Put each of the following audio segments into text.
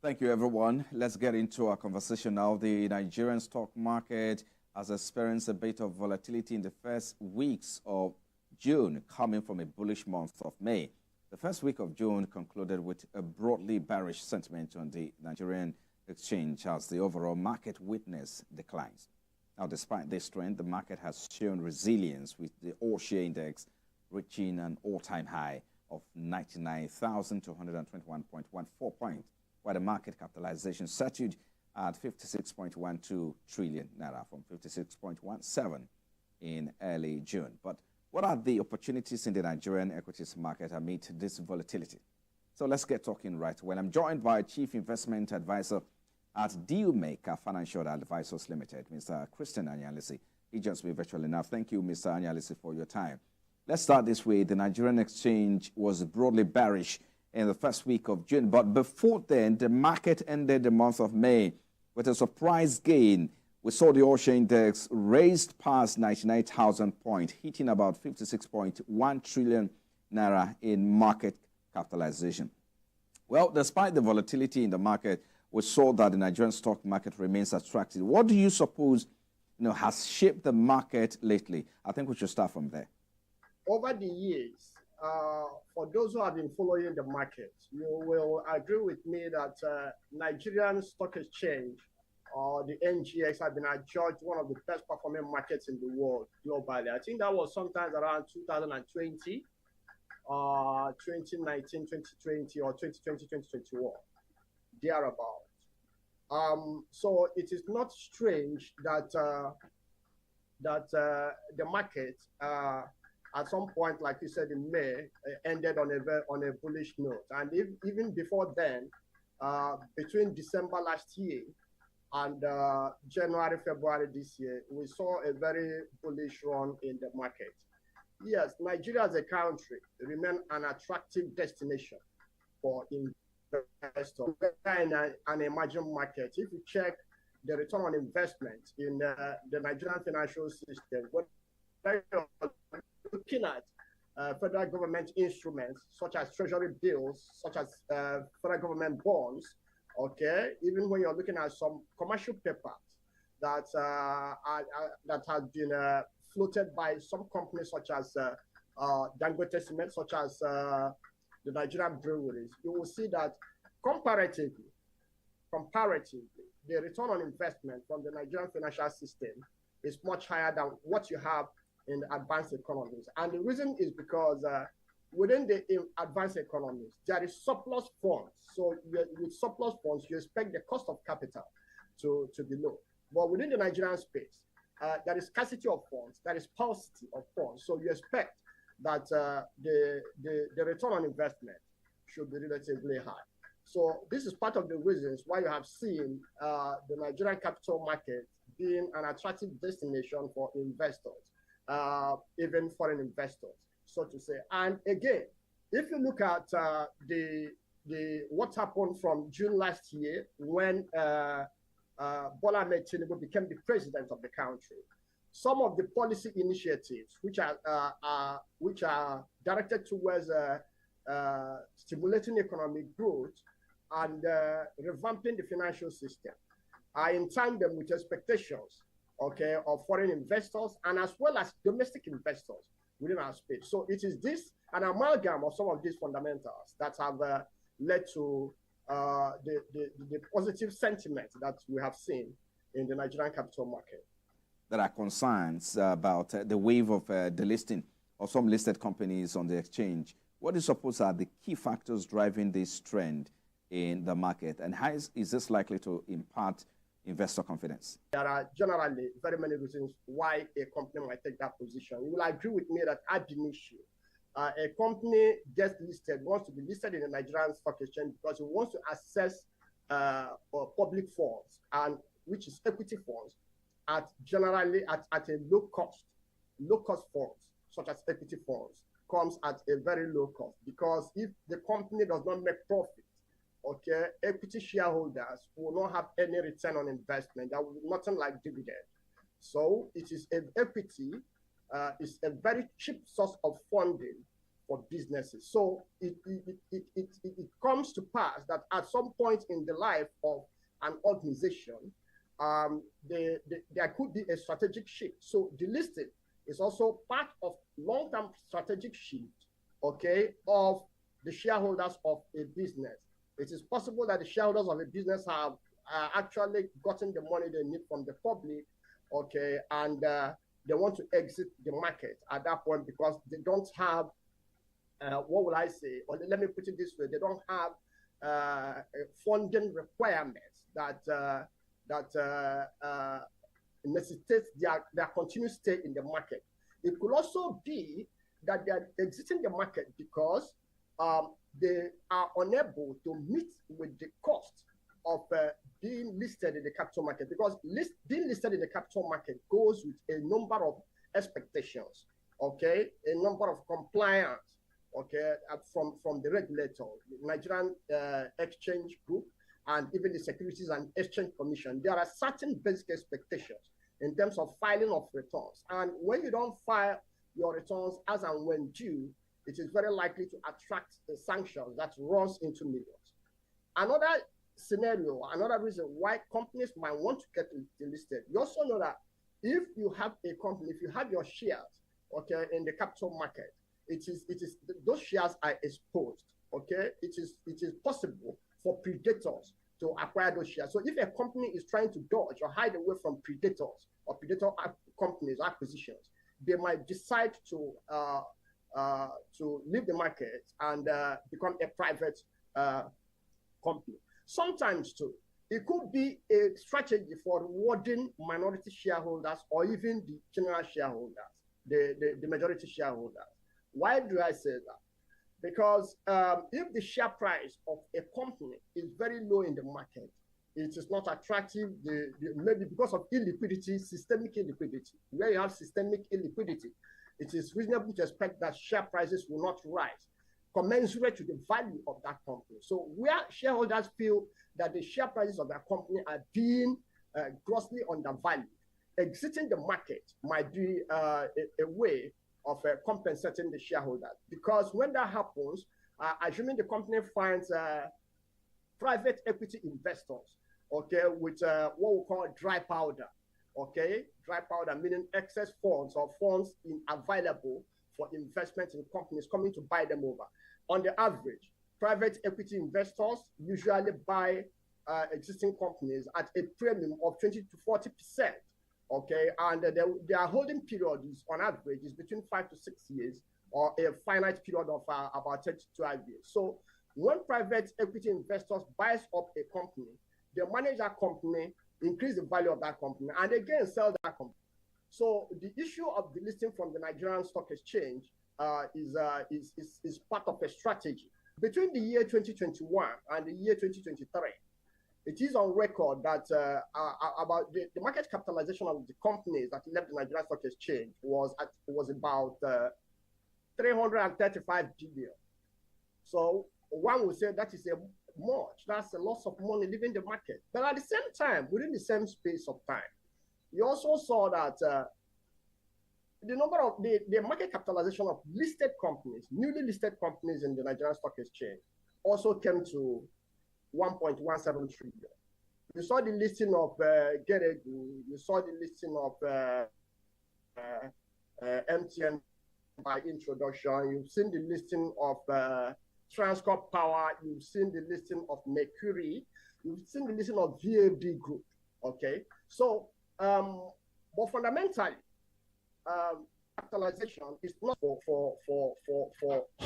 Thank you, everyone. Let's get into our conversation now. The Nigerian stock market has experienced a bit of volatility in the first weeks of June, coming from a bullish month of May. The first week of June concluded with a broadly bearish sentiment on the Nigerian exchange as the overall market witnessed declines. Now, despite this trend, the market has shown resilience, with the all-share index reaching an all-time high of 99,221.14 points, while the market capitalization settled at 56.12 trillion naira from 56.17 in early June. But what are the opportunities in the Nigerian equities market amid this volatility? So let's get talking right away. I'm joined by Chief Investment Advisor at Dealmaker Financial Advisors Limited, Mr. Christian Anyalisi. He joins me virtually now. Thank you, Mr. Anyalisi, for your time. Let's start this way. The Nigerian exchange was broadly bearish in the first week of June, but before then, the market ended the month of May with a surprise gain. We saw the all-share index raised past 99,000 points, hitting about 56.1 trillion naira in market capitalization. Well, despite the volatility in the market, we saw that the Nigerian stock market remains attractive. What do you suppose has shaped the market lately? I think we should start from there. Over the years, for those who have been following the market, you will agree with me that Nigerian Stock Exchange, or the NGX, have been adjudged one of the best performing markets in the world globally. I think that was sometimes around 2020, 2019, 2020, or 2020, 2021, thereabout. So it is not strange that the market at some point, like you said, in May, ended on a bullish note. And even before then, between December last year and January, February this year, we saw a very bullish run in the market. Yes, Nigeria as a country remains an attractive destination for investors in an emerging market. If you check the return on investment in the Nigerian financial system, what looking at federal government instruments such as treasury bills, such as federal government bonds, okay, even when you're looking at some commercial papers that that have been floated by some companies such as Dangote Cement, such as the Nigerian breweries, you will see that comparatively, the return on investment from the Nigerian financial system is much higher than what you have in the advanced economies. And the reason is because within the advanced economies, there is surplus funds. So with surplus funds, you expect the cost of capital to be low. But within the Nigerian space, there is scarcity of funds, there is paucity of funds. So you expect that the return on investment should be relatively high. So this is part of the reasons why you have seen the Nigerian capital market being an attractive destination for investors, even foreign investors, so to say. And again, if you look at what happened from June last year when Bola Ahmed Tinubu became the president of the country, some of the policy initiatives which are directed towards stimulating economic growth and revamping the financial system are in tandem with expectations, okay, of foreign investors and as well as domestic investors within our space. So it is this, an amalgam of some of these fundamentals that have led to the positive sentiment that we have seen in the Nigerian capital market. There are concerns about the wave of delisting of some listed companies on the exchange. What do you suppose are the key factors driving this trend in the market, and how is this likely to impact investor confidence? There are generally very many reasons why a company might take that position. You will agree with me that ad initio, a company gets listed, wants to be listed in the Nigerian Stock Exchange because it wants to access public funds, and which is equity funds, generally at a low cost. Low cost funds, such as equity funds, comes at a very low cost, because if the company does not make profit, okay, equity shareholders will not have any return on investment. That will be nothing like dividend. So it is an equity, is a very cheap source of funding for businesses. So it comes to pass that at some point in the life of an organization, there could be a strategic shift. So delisting is also part of long-term strategic shift, okay, of the shareholders of a business. It is possible that the shareholders of a business have actually gotten the money they need from the public, okay, and they want to exit the market at that point because they don't have, what will I say, or let me put it this way, they don't have funding requirements that necessitates their continued stay in the market. It could also be that they are exiting the market because they are unable to meet with the cost of being listed in the capital market, because being listed in the capital market goes with a number of expectations, okay, a number of compliance, okay, from the regulator, the Nigerian Exchange Group, and even the Securities and Exchange Commission. There are certain basic expectations in terms of filing of returns. And when you don't file your returns as and when due, it is very likely to attract a sanction that runs into millions. Another scenario, another reason why companies might want to get delisted, you also know that if you have a company, if you have your shares, okay, in the capital market, it is those shares are exposed, okay? It is possible for predators to acquire those shares. So if a company is trying to dodge or hide away from predators or predator companies acquisitions, they might decide to leave the market and become a private company. Sometimes too, it could be a strategy for rewarding minority shareholders or even the general shareholders, the majority shareholders. Why do I say that? Because if the share price of a company is very low in the market, it is not attractive, maybe because of illiquidity, systemic illiquidity. Where you have systemic illiquidity, it is reasonable to expect that share prices will not rise commensurate to the value of that company. So where shareholders feel that the share prices of their company are being grossly undervalued, exiting the market might be a way of compensating the shareholders. Because when that happens, assuming the company finds private equity investors, okay, with what we call dry powder, okay, dry powder meaning excess funds or funds available for investment in companies coming to buy them over. On the average, private equity investors usually buy existing companies at a premium of 20 to 40%. Okay, and their holding period is on average is between 5 to 6 years, or a finite period of about 10 to 12 years. So when private equity investors buys up a company, they manage that company, increase the value of that company, and again sell that company. So the issue of the listing from the Nigerian Stock Exchange is part of a strategy. Between the year 2021 and the year 2023, it is on record that about the market capitalization of the companies that left the Nigerian Stock Exchange was about 335 billion. So one would say that is that's a loss of money leaving the market. But at the same time, within the same space of time, you also saw that the number of the market capitalization of listed companies, newly listed companies in the Nigerian Stock Exchange, also came to 1.17 trillion. You saw the listing of Geregu, you saw the listing of MTN by introduction, you've seen the listing of Transcorp Power, you've seen the listing of Mercury, you've seen the listing of VAD Group. Okay, so but fundamentally, capitalization is not for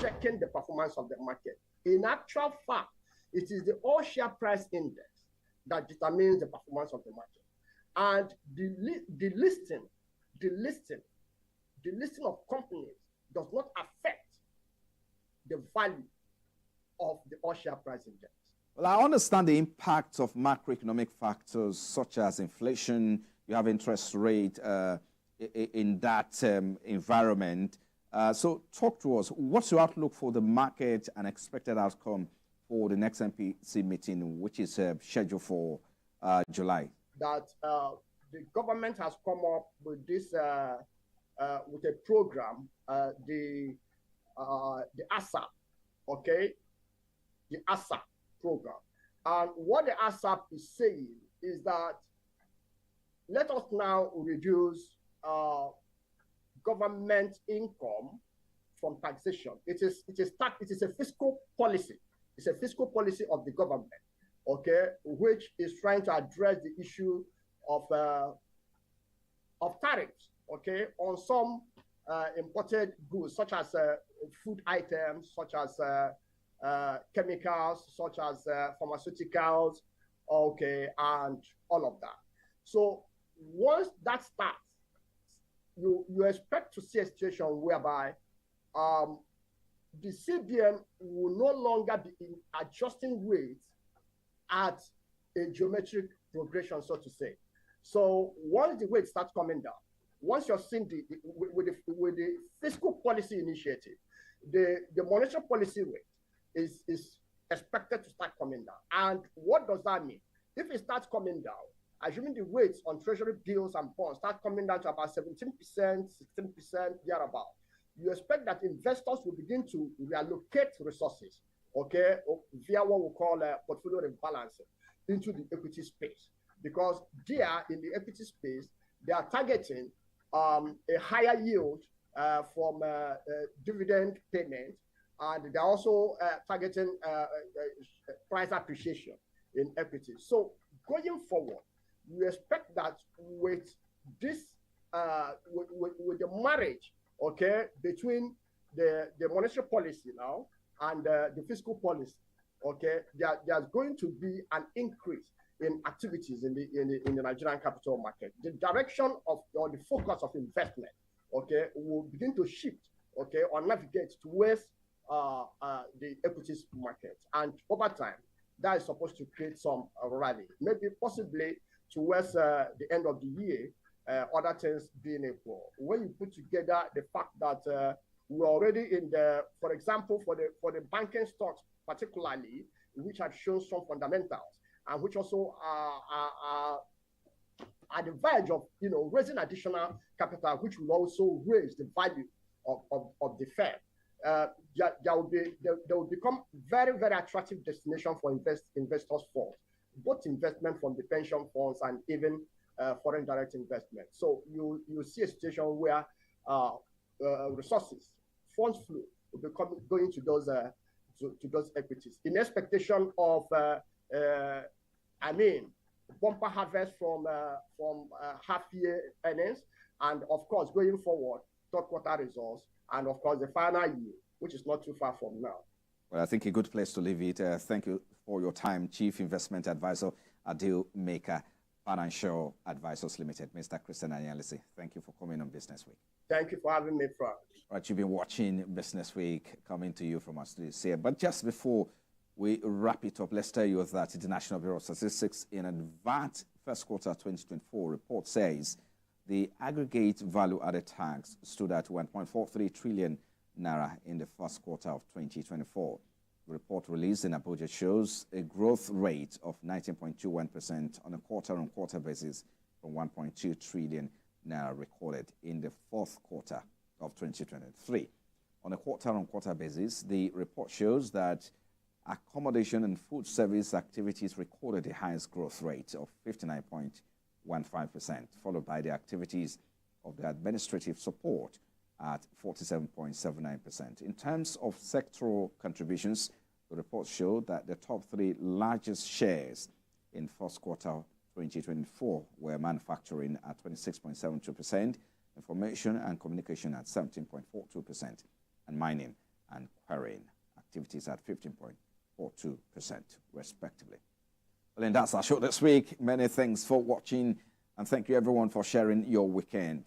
checking the performance of the market. In actual fact, it is the all share price index that determines the performance of the market. And the listing of companies does not affect the value of the all share price index. Well, I understand the impact of macroeconomic factors such as inflation, you have interest rate in that environment. So talk to us, what's your outlook for the market and expected outcome for the next MPC meeting, which is scheduled for July? That the government has come up with this, with a program, the the ASAP, okay, the ASAP program. And what the ASAP is saying is that let us now reduce government income from taxation. It is a fiscal policy. It's a fiscal policy of the government, okay, which is trying to address the issue of tariffs, okay, on some imported goods, such as food items, such as chemicals, such as pharmaceuticals, okay, and all of that. So once that starts, you expect to see a situation whereby the CBN will no longer be adjusting rates at a geometric progression, so to say. So once the rates start coming down, once you're seeing with the fiscal policy initiative, the monetary policy rate is expected to start coming down. And what does that mean? If it starts coming down, assuming the rates on treasury bills and bonds start coming down to about 17%, 16%, thereabout, you expect that investors will begin to reallocate resources, okay, via what we call portfolio rebalancing into the equity space. Because there, in the equity space, they are targeting a higher yield from dividend payment, and they're also targeting price appreciation in equity. So going forward, we expect that with this, with the marriage, okay, between the monetary policy now and the fiscal policy, okay, there's going to be an increase in activities in the Nigerian capital market. The direction of, or the focus of investment, okay, will begin to shift, okay, or navigate towards the equities market. And over time, that is supposed to create some rally, maybe possibly towards the end of the year, other things being equal. When you put together the fact that we're already in the, for example, for the banking stocks particularly, which have shown some fundamentals, and which also are at the verge of, you know, raising additional capital, which will also raise the value of the firm. There will become very, very attractive destination for investors for both investment from the pension funds and even foreign direct investment. So you see a situation where resources, funds flow will be going to those equities in expectation of bumper harvest from half year earnings, and of course going forward, third quarter results, and of course the final year, which is not too far from now. Well, I think a good place to leave it. Thank you for your time, Chief Investment Advisor, Adil Maker, Financial Advisors Limited, Mr. Christian Anyalisi. Thank you for coming on Business Week. Thank you for having me, Frank. Right, you've been watching Business Week, coming to you from our studios here. But just before we wrap it up, let's tell you that the National Bureau of Statistics in advance first quarter 2024 report says the aggregate value-added tax stood at 1.43 trillion naira in the first quarter of 2024. The report released in Abuja shows a growth rate of 19.21% on a quarter-on-quarter basis from 1.2 trillion naira recorded in the fourth quarter of 2023. On a quarter-on-quarter basis, the report shows that accommodation and food service activities recorded the highest growth rate of 59.15%, followed by the activities of the administrative support at 47.79%. In terms of sectoral contributions, the report showed that the top three largest shares in first quarter 2024 were manufacturing at 26.72%, information and communication at 17.42%, and mining and quarrying activities at 15.42%, respectively. Well, and that's our show this week. Many thanks for watching, and thank you everyone for sharing your weekend